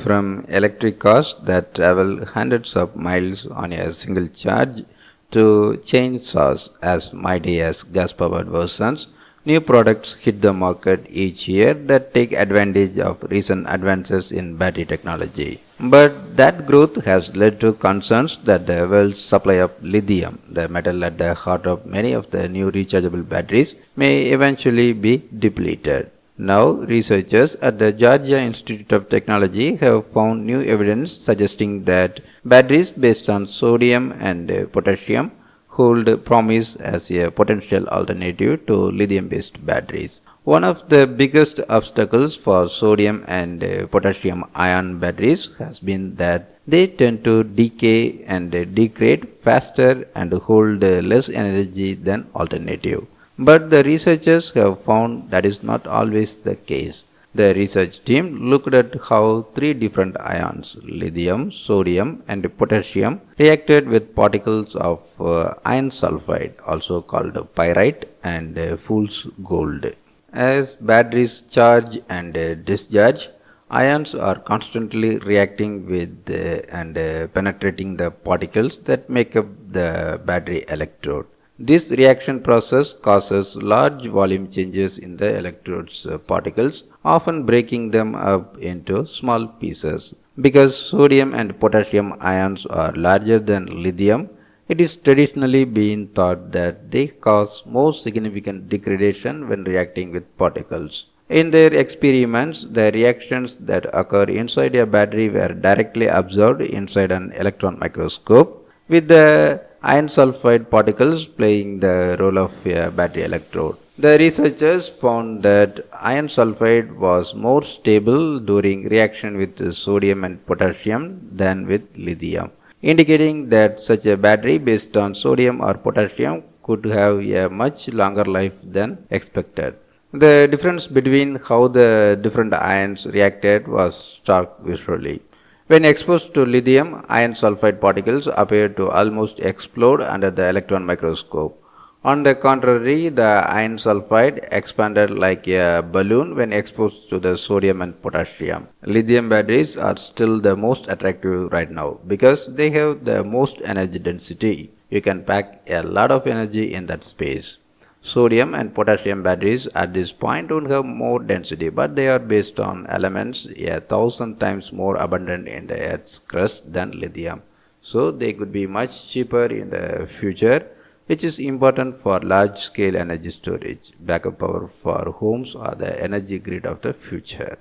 from electric cars that travel hundreds of miles on a single charge to chainsaws as mighty as gas-powered versions, new products hit the market each year that take advantage of recent advances in battery technology. But that growth has led to concerns that the world's supply of lithium, the metal at the heart of many of the new rechargeable batteries, may eventually be depleted. Now, researchers at the Georgia Institute of Technology have found new evidence suggesting that batteries based on sodium and potassium hold promise as a potential alternative to lithium-based batteries. One of the biggest obstacles for sodium and potassium ion batteries has been that they tend to decay and degrade faster and hold less energy than alternative. But the researchers have found that is not always the case. The research team looked at how three different ions, lithium, sodium, and potassium, reacted with particles of iron sulfide, also called pyrite, and fool's gold. As batteries charge and discharge, ions are constantly reacting with and penetrating the particles that make up the battery electrode. This reaction process causes large volume changes in the electrode's particles, often breaking them up into small pieces. Because sodium and potassium ions are larger than lithium, it is traditionally been thought that they cause more significant degradation when reacting with particles. In their experiments, the reactions that occur inside a battery were directly observed inside an electron microscope, with the iron sulfide particles playing the role of a battery electrode. The researchers found that iron sulfide was more stable during reaction with sodium and potassium than with lithium, indicating that such a battery based on sodium or potassium could have a much longer life than expected. The difference between how the different ions reacted was stark visually. When exposed to lithium, iron sulfide particles appeared to almost explode under the electron microscope. On the contrary, the iron sulfide expanded like a balloon when exposed to the sodium and potassium. Lithium batteries are still the most attractive right now because they have the most energy density. You can pack a lot of energy in that space. Sodium and potassium batteries at this point don't have more density, but they are based on elements 1,000 times more abundant in the Earth's crust than lithium. So they could be much cheaper in the future, which is important for large-scale energy storage, backup power for homes, or the energy grid of the future.